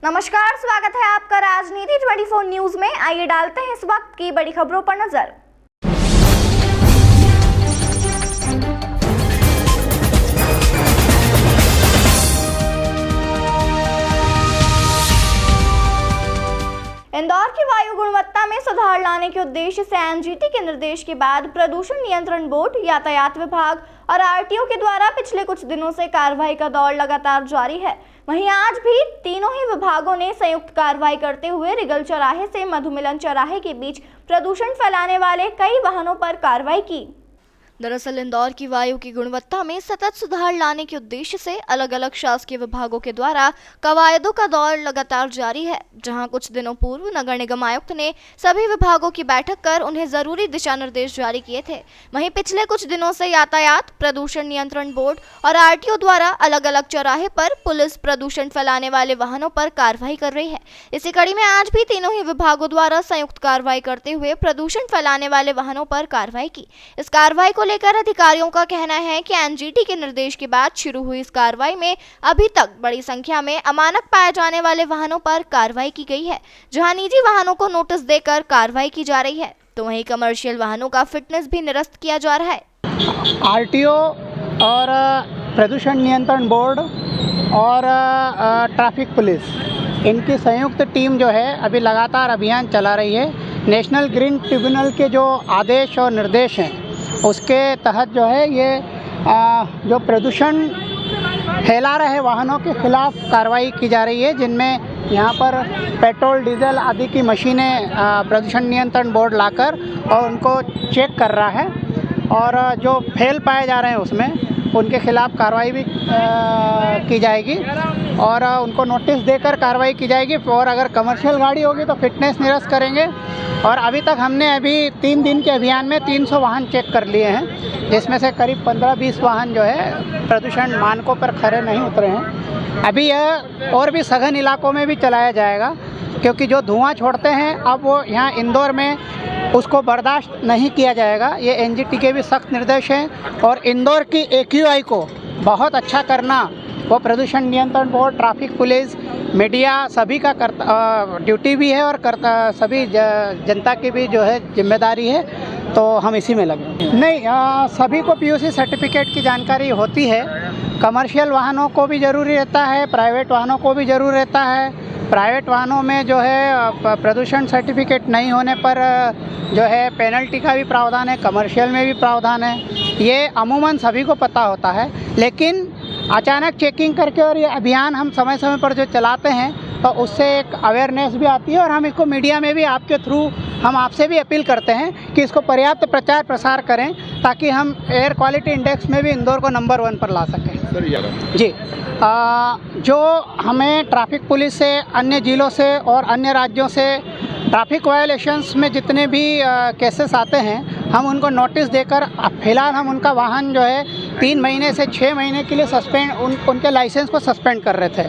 नमस्कार, स्वागत है आपका राजनीति 24 न्यूज में। आइए डालते हैं इस वक्त की बड़ी खबरों पर नजर। इंदौर की वायु गुणवत्ता में सुधार लाने के उद्देश्य से एनजीटी के निर्देश के बाद प्रदूषण नियंत्रण बोर्ड, यातायात विभाग और आरटीओ के द्वारा पिछले कुछ दिनों से कार्रवाई का दौर लगातार जारी है। वहीं आज भी तीनों ही विभागों ने संयुक्त कार्रवाई करते हुए रिगल चौराहे से मधुमिलन चौराहे के बीच प्रदूषण फैलाने वाले कई वाहनों पर कार्रवाई की। दरअसल इंदौर की वायु की गुणवत्ता में सतत सुधार लाने के उद्देश्य से अलग अलग शासकीय विभागों के द्वारा कवायदों का दौर लगातार जारी है, जहां कुछ दिनों पूर्व नगर निगम आयुक्त ने सभी विभागों की बैठक कर उन्हें जरूरी दिशा निर्देश जारी किए थे। वहीं पिछले कुछ दिनों से यातायात, प्रदूषण नियंत्रण बोर्ड और आरटीओ द्वारा अलग अलग चौराहे पर पुलिस प्रदूषण फैलाने वाले वाहनों पर कार्रवाई कर रही है। इसी कड़ी में आज भी तीनों ही विभागों द्वारा संयुक्त कार्रवाई करते हुए प्रदूषण फैलाने वाले वाहनों पर कार्रवाई की। इस कार्रवाई को लेकर अधिकारियों का कहना है कि एनजीटी के निर्देश के बाद शुरू हुई इस कार्रवाई में अभी तक बड़ी संख्या में अमानक पाए जाने वाले वाहनों पर कार्रवाई की गई है, जहां निजी वाहनों को नोटिस देकर कार्रवाई की जा रही है, तो वहीं कमर्शियल वाहनों का फिटनेस भी निरस्त किया जा रहा है। आरटीओ और प्रदूषण नियंत्रण बोर्ड और ट्रैफिक पुलिस, इनकी संयुक्त टीम जो है अभी लगातार अभियान चला रही है। नेशनल ग्रीन ट्रिब्यूनल के जो आदेश और निर्देश हैं उसके तहत जो है ये जो प्रदूषण फैला रहे वाहनों के खिलाफ कार्रवाई की जा रही है, जिनमें यहाँ पर पेट्रोल, डीजल आदि की मशीनें प्रदूषण नियंत्रण बोर्ड लाकर और उनको चेक कर रहा है, और जो फेल पाए जा रहे हैं उसमें उनके खिलाफ कार्रवाई भी की जाएगी और उनको नोटिस देकर कार्रवाई की जाएगी। और अगर कमर्शियल गाड़ी होगी तो फिटनेस निरस्त करेंगे। और अभी तक हमने 3 दिन के अभियान में 300 वाहन चेक कर लिए हैं, जिसमें से करीब 15-20 वाहन जो है प्रदूषण मानकों पर खरे नहीं उतरे हैं। अभी यह और भी सघन इलाकों में भी चलाया जाएगा, क्योंकि जो धुआं छोड़ते हैं अब वो यहाँ इंदौर में उसको बर्दाश्त नहीं किया जाएगा। ये एनजीटी के भी सख्त निर्देश हैं और इंदौर की AQI को बहुत अच्छा करना वो प्रदूषण नियंत्रण बोर्ड, ट्रैफिक पुलिस, मीडिया सभी का ड्यूटी भी है और सभी जनता की भी जो है जिम्मेदारी है, तो हम इसी में लगे। नहीं, सभी को PUC सर्टिफिकेट की जानकारी होती है। कमर्शियल वाहनों को भी ज़रूरी रहता है, प्राइवेट वाहनों को भी ज़रूर रहता है। प्राइवेट वाहनों में जो है प्रदूषण सर्टिफिकेट नहीं होने पर जो है पेनल्टी का भी प्रावधान है, कमर्शियल में भी प्रावधान है। ये अमूमन सभी को पता होता है, लेकिन अचानक चेकिंग करके और ये अभियान हम समय समय पर जो चलाते हैं तो उससे एक अवेयरनेस भी आती है, और हम इसको मीडिया में भी आपके थ्रू हम आपसे भी अपील करते हैं कि इसको पर्याप्त प्रचार प्रसार करें, ताकि हम एयर क्वालिटी इंडेक्स में भी इंदौर को नंबर 1 पर ला सकें। जी, जो हमें ट्रैफिक पुलिस से, अन्य जिलों से और अन्य राज्यों से ट्रैफिक वायलेशंस में जितने भी केसेस आते हैं, हम उनको नोटिस देकर फिलहाल हम उनका वाहन जो है 3 महीने से 6 महीने के लिए सस्पेंड उनके लाइसेंस को सस्पेंड कर रहे थे।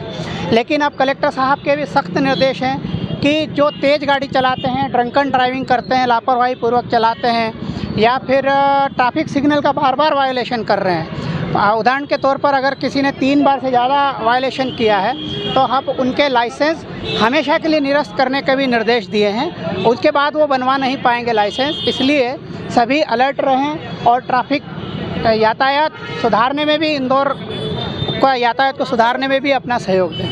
लेकिन अब कलेक्टर साहब के भी सख्त निर्देश हैं कि जो तेज़ गाड़ी चलाते हैं, ड्रंकन ड्राइविंग करते हैं, लापरवाही पूर्वक चलाते हैं, या फिर ट्रैफिक सिग्नल का बार वायलेशन कर रहे हैं। उदाहरण के तौर पर अगर किसी ने 3 बार से ज़्यादा वायलेशन किया है तो हम उनके लाइसेंस हमेशा के लिए निरस्त करने के भी निर्देश दिए हैं। उसके बाद वो बनवा नहीं पाएंगे लाइसेंस। इसलिए सभी अलर्ट रहें और ट्रैफिक यातायात सुधारने में भी, इंदौर का यातायात को सुधारने में भी अपना सहयोग दें।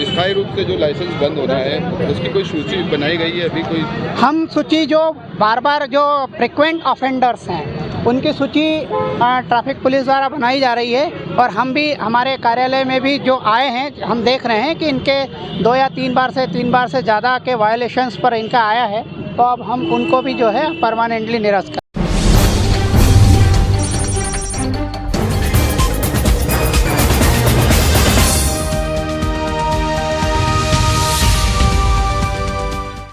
स्थायी रूप से जो लाइसेंस बंद हो रहा है उसकी कोई सूची बनाई गई है अभी? कोई हम सूची जो बार जो फ्रिक्वेंट ऑफेंडर्स हैं उनकी सूची ट्रैफिक पुलिस द्वारा बनाई जा रही है, और हम भी हमारे कार्यालय में भी जो आए हैं हम देख रहे हैं कि इनके 2 या 3 बार से ज़्यादा के वायलेशंस पर इनका आया है, तो अब हम उनको भी जो है परमानेंटली निरस्त करें।